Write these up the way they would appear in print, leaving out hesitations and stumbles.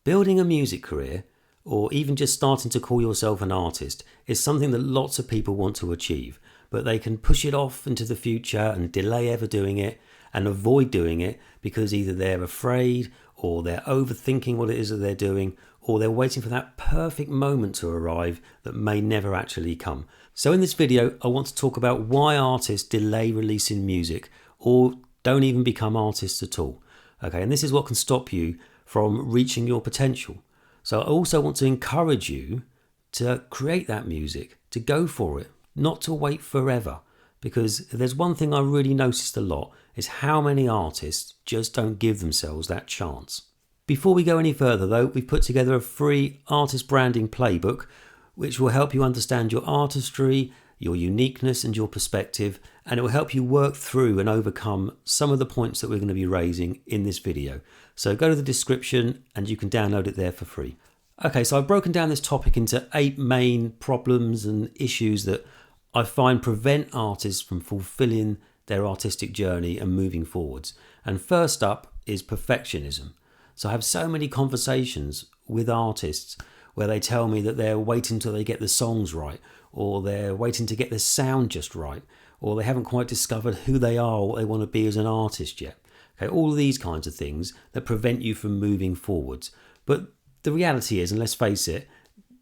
Building a music career, or even just starting to call yourself an artist, is something that lots of people want to achieve, but they can push it off into the future and delay ever doing it and avoid doing it because either they're afraid or they're overthinking what it is that they're doing, or they're waiting for that perfect moment to arrive that may never actually come. So in this video, I want to talk about why artists delay releasing music or don't even become artists at all. Okay, and this is what can stop you from reaching your potential. So I also want to encourage you to create that music, to go for it, not to wait forever. Because if there's one thing I really noticed a lot, is how many artists just don't give themselves that chance. Before we go any further though, we've put together a free artist branding playbook which will help you understand your artistry, your uniqueness and your perspective, and it will help you work through and overcome some of the points that we're going to be raising in this video. So go to the description and you can download it there for free. Okay, so I've broken down this topic into 8 main problems and issues that I find prevent artists from fulfilling their artistic journey and moving forwards. And first up is perfectionism. So I have so many conversations with artists where they tell me that they're waiting until they get the songs right, or they're waiting to get the sound just right, or they haven't quite discovered who they are or what they want to be as an artist yet. Okay, all of these kinds of things that prevent you from moving forwards. But the reality is, and let's face it,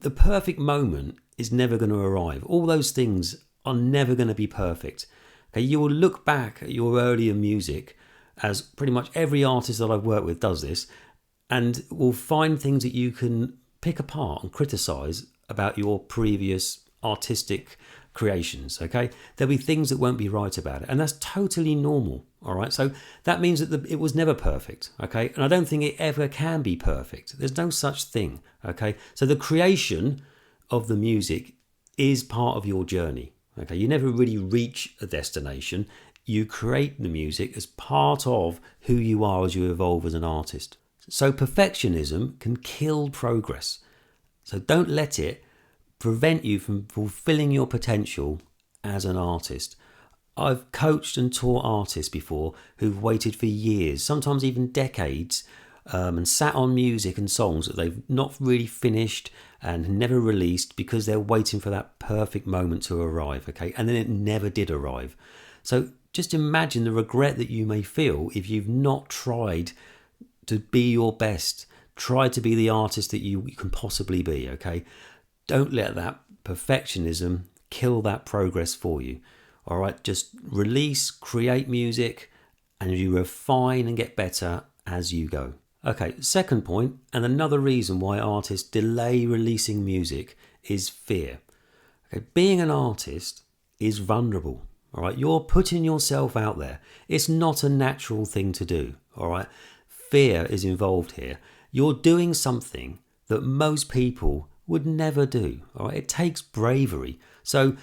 the perfect moment is never going to arrive. All those things are never going to be perfect. Okay, you will look back at your earlier music, as pretty much every artist that I've worked with does this, and will find things that you can pick apart and criticize about your previous artistic creations. Okay, there'll be things that won't be right about it, and that's totally normal. All right, so that means that it was never perfect. Okay, and I don't think it ever can be perfect. There's no such thing. Okay, so the creation of the music is part of your journey. Okay, you never really reach a destination. You create the music as part of who you are as you evolve as an artist. So perfectionism can kill progress. So don't let it prevent you from fulfilling your potential as an artist. I've coached and taught artists before who've waited for years, sometimes even decades, and sat on music and songs that they've not really finished and never released because they're waiting for that perfect moment to arrive. Okay, and then it never did arrive. So just imagine the regret that you may feel if you've not tried to be your best. Try to be the artist that you can possibly be. Okay, don't let that perfectionism kill that progress for you. All right, just release, create music, and you refine and get better as you go. Okay, second point, and another reason why artists delay releasing music is fear. Okay, being an artist is vulnerable. All right, you're putting yourself out there. It's not a natural thing to do. All right, fear is involved here. You're doing something that most people would never do. All right, it takes bravery. So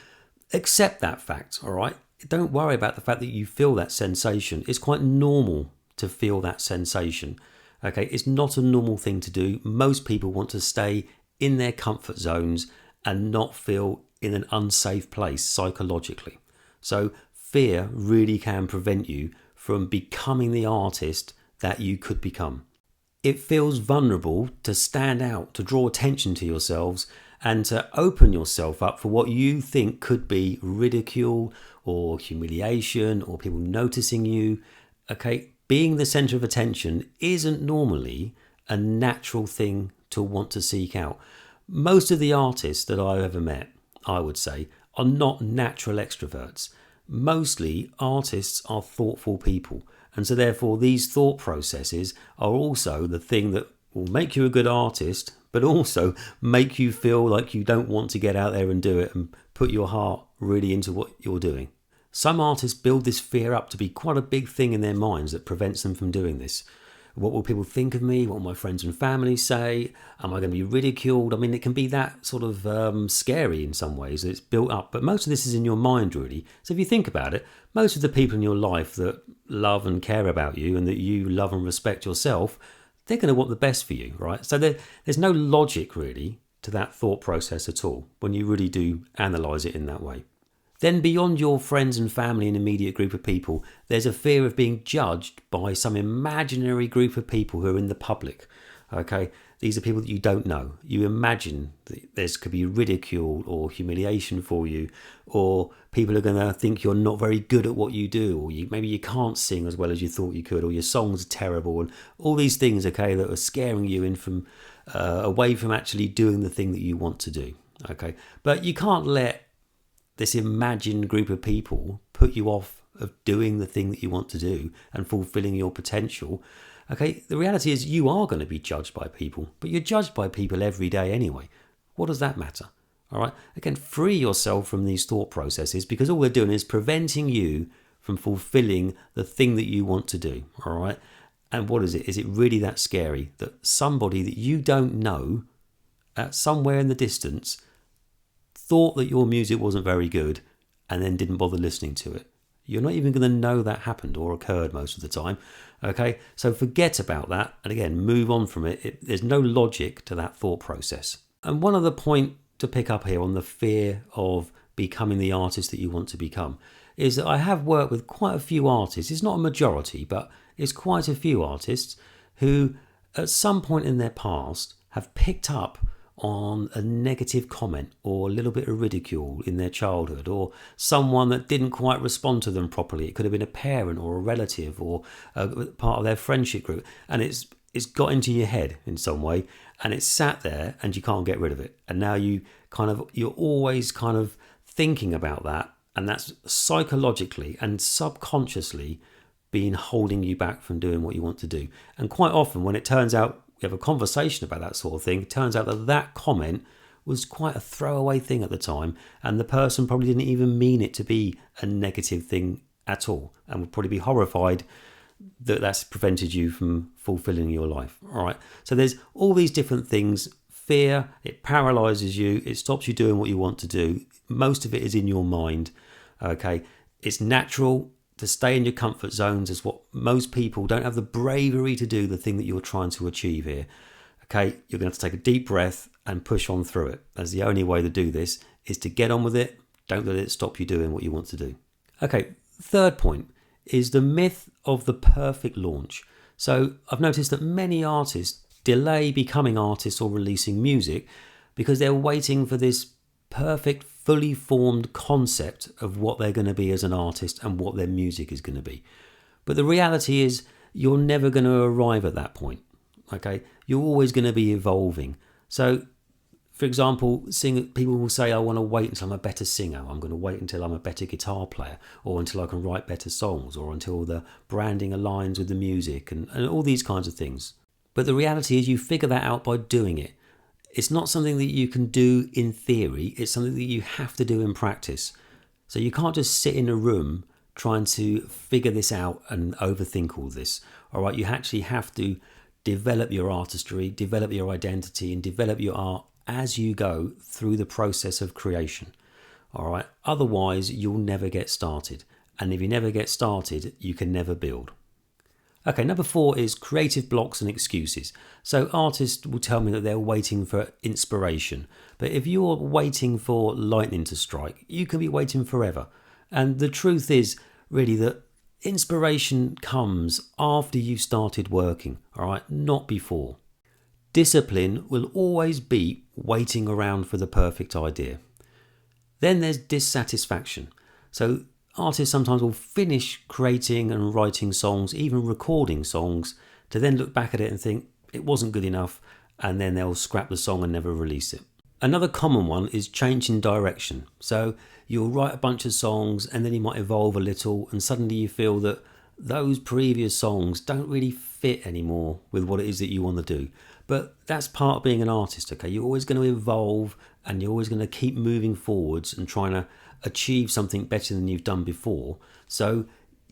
accept that fact. All right, don't worry about the fact that you feel that sensation. It's quite normal to feel that sensation. Okay, it's not a normal thing to do. Most people want to stay in their comfort zones and not feel in an unsafe place psychologically. So fear really can prevent you from becoming the artist that you could become. It feels vulnerable to stand out, to draw attention to yourselves, and to open yourself up for what you think could be ridicule or humiliation or people noticing you. Okay, being the center of attention isn't normally a natural thing to want to seek out. Most of the artists that I've ever met, I would say, are not natural extroverts. Mostly artists are thoughtful people, and so therefore these thought processes are also the thing that will make you a good artist, but also make you feel like you don't want to get out there and do it and put your heart really into what you're doing. Some artists build this fear up to be quite a big thing in their minds that prevents them from doing this. What will people think of me? What will my friends and family say? Am I going to be ridiculed? I mean, it can be that sort of scary in some ways. It's built up, but most of this is in your mind, really. So if you think about it, most of the people in your life that love and care about you and that you love and respect yourself, they're going to want the best for you, right? So there's no logic, really, to that thought process at all when you really do analyse it in that way. Then beyond your friends and family and immediate group of people, there's a fear of being judged by some imaginary group of people who are in the public. Okay, these are people that you don't know. You imagine that there could be ridicule or humiliation for you, or people are going to think you're not very good at what you do, or maybe you can't sing as well as you thought you could, or your songs are terrible, and all these things, okay, that are scaring you in from away from actually doing the thing that you want to do. Okay, but you can't let this imagined group of people put you off of doing the thing that you want to do and fulfilling your potential. Okay, the reality is you are going to be judged by people, but you're judged by people every day anyway. What does that matter? All right, again, free yourself from these thought processes, because all they're doing is preventing you from fulfilling the thing that you want to do. All right, and what is it? Is it really that scary that somebody that you don't know somewhere in the distance thought that your music wasn't very good and then didn't bother listening to it? You're not even going to know that happened or occurred most of the time. Okay, so forget about that and again, move on from it. There's no logic to that thought process. And one other point to pick up here on the fear of becoming the artist that you want to become is that I have worked with quite a few artists. It's not a majority, but it's quite a few artists who at some point in their past have picked up on a negative comment or a little bit of ridicule in their childhood, or someone that didn't quite respond to them properly. It could have been a parent or a relative or part of their friendship group, and it's got into your head in some way, and it's sat there and you can't get rid of it. And now you're always kind of thinking about that, and that's psychologically and subconsciously been holding you back from doing what you want to do. And quite often when it turns out we have a conversation about that sort of thing, it turns out that comment was quite a throwaway thing at the time, and the person probably didn't even mean it to be a negative thing at all, and would probably be horrified that that's prevented you from fulfilling your life. All right, so there's all these different things. Fear, it paralyzes you, it stops you doing what you want to do. Most of it is in your mind. Okay, it's natural to stay in your comfort zones, is what most people don't have the bravery to do the thing that you're trying to achieve here. Okay, you're going to have to take a deep breath and push on through it. That's the only way to do this, is to get on with it. Don't let it stop you doing what you want to do. Okay, third point is the myth of the perfect launch. So I've noticed that many artists delay becoming artists or releasing music because they're waiting for this perfect, fully formed concept of what they're going to be as an artist and what their music is going to be. But the reality is you're never going to arrive at that point. Okay, you're always going to be evolving. So, for example, people will say, I want to wait until I'm a better singer. I'm going to wait until I'm a better guitar player, or until I can write better songs, or until the branding aligns with the music, and all these kinds of things. But the reality is you figure that out by doing it. It's not something that you can do in theory. It's something that you have to do in practice. So you can't just sit in a room trying to figure this out and overthink all this. All right, you actually have to develop your artistry, develop your identity, and develop your art as you go through the process of creation. All right, otherwise you'll never get started. And if you never get started, you can never build. Okay, number 4 is creative blocks and excuses. So artists will tell me that they're waiting for inspiration. But if you're waiting for lightning to strike, you can be waiting forever. And the truth is really that inspiration comes after you've started working, all right, not before. Discipline will always beat waiting around for the perfect idea. Then there's dissatisfaction. So artists sometimes will finish creating and writing songs, even recording songs, to then look back at it and think it wasn't good enough, and then they'll scrap the song and never release it. Another common one is changing direction. So you'll write a bunch of songs and then you might evolve a little, and suddenly you feel that those previous songs don't really fit anymore with what it is that you want to do. But that's part of being an artist, okay? You're always going to evolve, and you're always going to keep moving forwards and trying to achieve something better than you've done before. So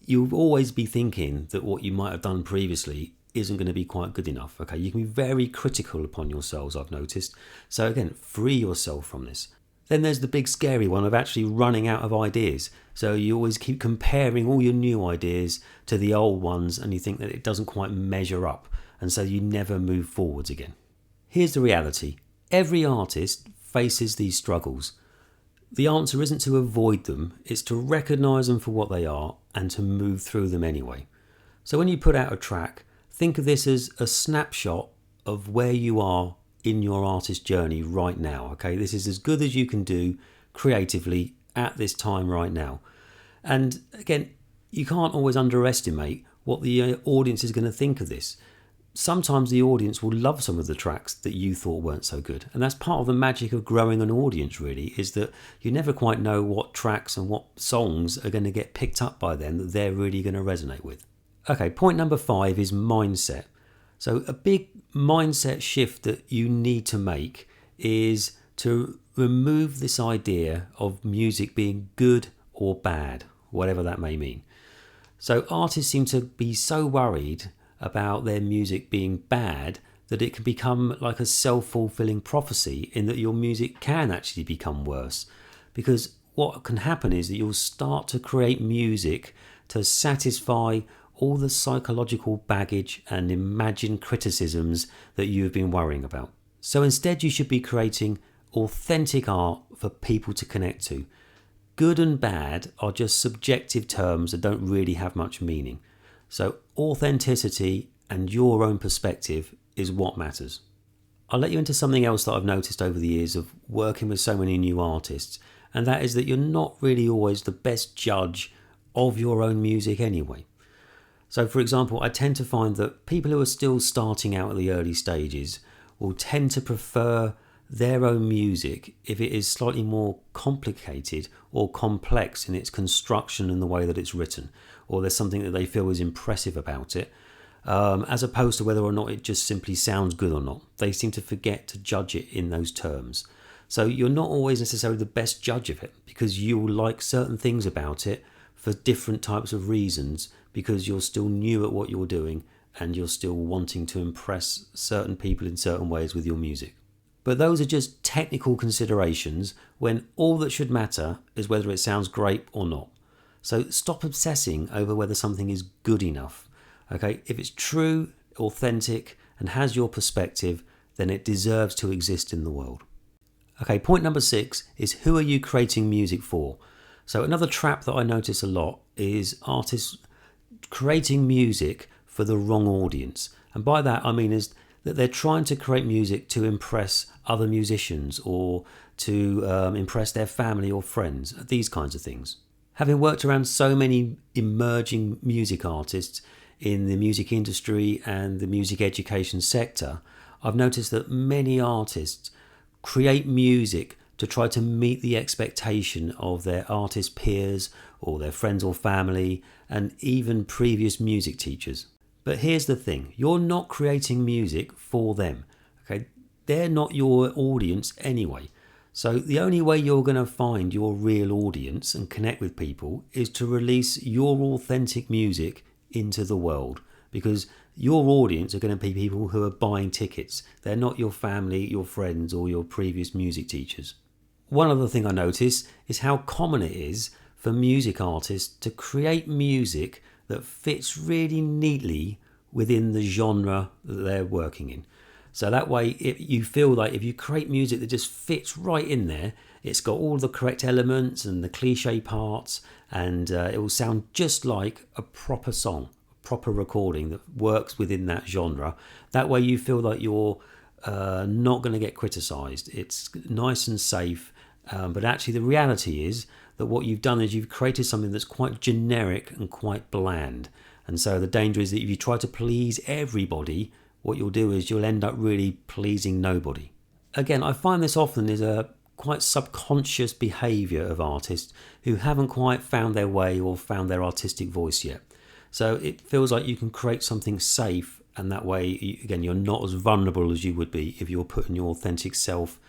you'll always be thinking that what you might have done previously isn't going to be quite good enough. Okay, you can be very critical upon yourselves, I've noticed. So again, free yourself from this. Then there's the big scary one of actually running out of ideas. So you always keep comparing all your new ideas to the old ones, and you think that it doesn't quite measure up, and so you never move forwards again. Here's the reality. Every artist faces these struggles. The answer isn't to avoid them, it's to recognise them for what they are and to move through them anyway. So when you put out a track, think of this as a snapshot of where you are in your artist journey right now. Okay, this is as good as you can do creatively at this time right now. And again, you can't always underestimate what the audience is going to think of this. Sometimes the audience will love some of the tracks that you thought weren't so good. And that's part of the magic of growing an audience, really, is that you never quite know what tracks and what songs are going to get picked up by them that they're really going to resonate with. Okay, point number 5 is mindset. So a big mindset shift that you need to make is to remove this idea of music being good or bad, whatever that may mean. So artists seem to be so worried about their music being bad that it can become like a self-fulfilling prophecy, in that your music can actually become worse. Because what can happen is that you'll start to create music to satisfy all the psychological baggage and imagined criticisms that you've been worrying about. So instead you should be creating authentic art for people to connect to. Good and bad are just subjective terms that don't really have much meaning. So authenticity and your own perspective is what matters. I'll let you into something else that I've noticed over the years of working with so many new artists, and that is that you're not really always the best judge of your own music anyway. So for example, I tend to find that people who are still starting out at the early stages will tend to prefer their own music if it is slightly more complicated or complex in its construction and the way that it's written, or there's something that they feel is impressive about it, as opposed to whether or not it just simply sounds good or not. They seem to forget to judge it in those terms. So you're not always necessarily the best judge of it, because you will like certain things about it for different types of reasons, because you're still new at what you're doing and you're still wanting to impress certain people in certain ways with your music. But those are just technical considerations, when all that should matter is whether it sounds great or not. So stop obsessing over whether something is good enough. Okay, if it's true, authentic, and has your perspective, then it deserves to exist in the world. Okay, point number 6 is, who are you creating music for? So another trap that I notice a lot is artists creating music for the wrong audience. And by that I mean is that they're trying to create music to impress other musicians, or to impress their family or friends, these kinds of things. Having worked around so many emerging music artists in the music industry and the music education sector, I've noticed that many artists create music to try to meet the expectation of their artist peers or their friends or family, and even previous music teachers. But here's the thing, you're not creating music for them. Okay, they're not your audience anyway. So the only way you're going to find your real audience and connect with people is to release your authentic music into the world, because your audience are going to be people who are buying tickets. They're not your family, your friends, or your previous music teachers. One other thing I notice is how common it is for music artists to create music that fits really neatly within the genre that they're working in. So that way, you feel like if you create music that just fits right in there, it's got all the correct elements and the cliche parts, and it will sound just like a proper song, a proper recording that works within that genre. That way you feel like you're not going to get criticised. It's nice and safe, but actually the reality is that what you've done is you've created something that's quite generic and quite bland. And so the danger is that if you try to please everybody, what you'll do is you'll end up really pleasing nobody. Again, I find this often is a quite subconscious behaviour of artists who haven't quite found their way or found their artistic voice yet. So it feels like you can create something safe, and that way, again, you're not as vulnerable as you would be if you're putting your authentic self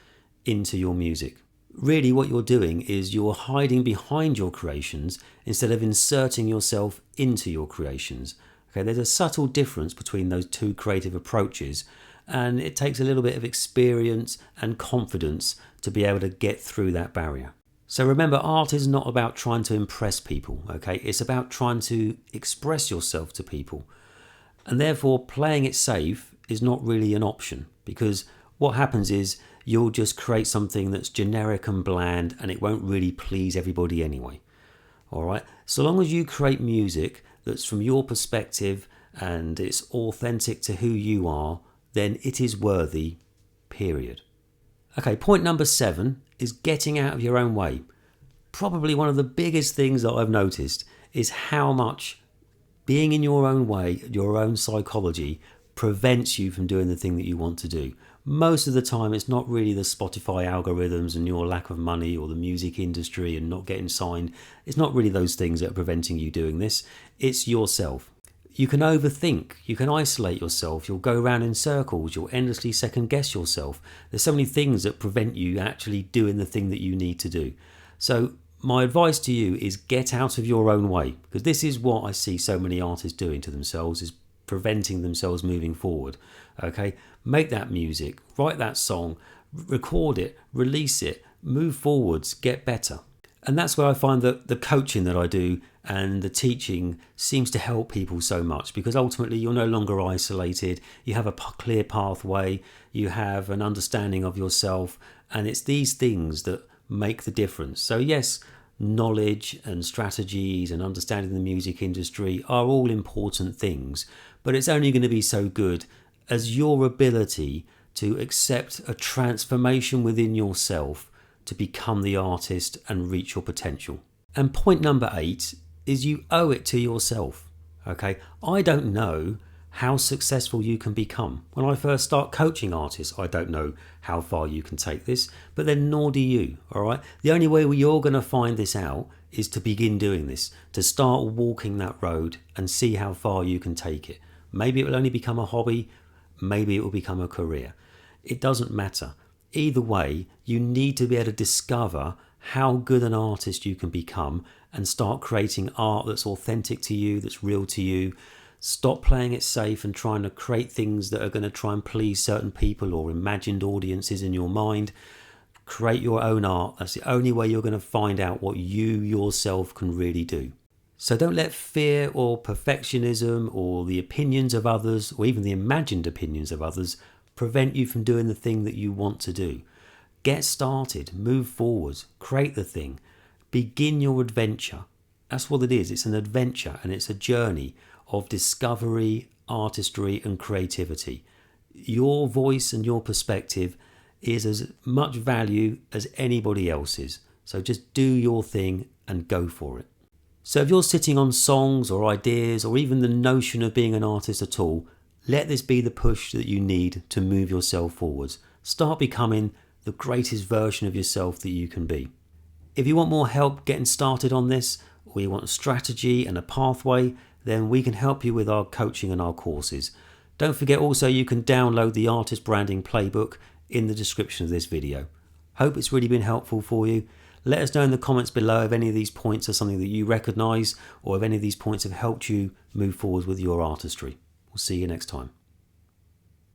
into your music. Really what you're doing is you're hiding behind your creations instead of inserting yourself into your creations. Okay, there's a subtle difference between those two creative approaches, and it takes a little bit of experience and confidence to be able to get through that barrier. So remember, art is not about trying to impress people, okay? It's about trying to express yourself to people. And therefore, playing it safe is not really an option, because what happens is you'll just create something that's generic and bland, and it won't really please everybody anyway. All right? So long as you create music that's from your perspective and it's authentic to who you are, then it is worthy, period. Okay, point number 7 is getting out of your own way. Probably one of the biggest things that I've noticed is how much being in your own way, your own psychology, prevents you from doing the thing that you want to do. Most of the time, it's not really the Spotify algorithms and your lack of money or the music industry and not getting signed. It's not really those things that are preventing you doing this. It's yourself. You can overthink, you can isolate yourself, you'll go around in circles, you'll endlessly second guess yourself. There's so many things that prevent you actually doing the thing that you need to do. So my advice to you is get out of your own way, because this is what I see so many artists doing to themselves, is preventing themselves moving forward. Okay, make that music, write that song, record it, release it, move forwards, get better. And that's where I find that the coaching that I do and the teaching seems to help people so much, because ultimately you're no longer isolated, you have a clear pathway, you have an understanding of yourself, and it's these things that make the difference. So yes, knowledge and strategies and understanding the music industry are all important things, but it's only going to be so good as your ability to accept a transformation within yourself to become the artist and reach your potential. And point number 8 is you owe it to yourself. Okay, I don't know how successful you can become. When I first start coaching artists, I don't know how far you can take this, but then nor do you, all right? The only way you're going to find this out is to begin doing this, to start walking that road and see how far you can take it. Maybe it will only become a hobby, maybe it will become a career. It doesn't matter. Either way, you need to be able to discover how good an artist you can become and start creating art that's authentic to you, that's real to you. Stop playing it safe and trying to create things that are going to try and please certain people or imagined audiences in your mind. Create your own art. That's the only way you're going to find out what you yourself can really do. So don't let fear or perfectionism or the opinions of others, or even the imagined opinions of others, prevent you from doing the thing that you want to do. Get started, move forward, create the thing, begin your adventure. That's what it is. It's an adventure and it's a journey of discovery, artistry and creativity. Your voice and your perspective is as much value as anybody else's. So just do your thing and go for it. So if you're sitting on songs or ideas or even the notion of being an artist at all, let this be the push that you need to move yourself forwards. Start becoming the greatest version of yourself that you can be. If you want more help getting started on this, or you want a strategy and a pathway, then we can help you with our coaching and our courses. Don't forget also you can download the Artist Branding Playbook in the description of this video. Hope it's really been helpful for you. Let us know in the comments below if any of these points are something that you recognise, or if any of these points have helped you move forward with your artistry. We'll see you next time.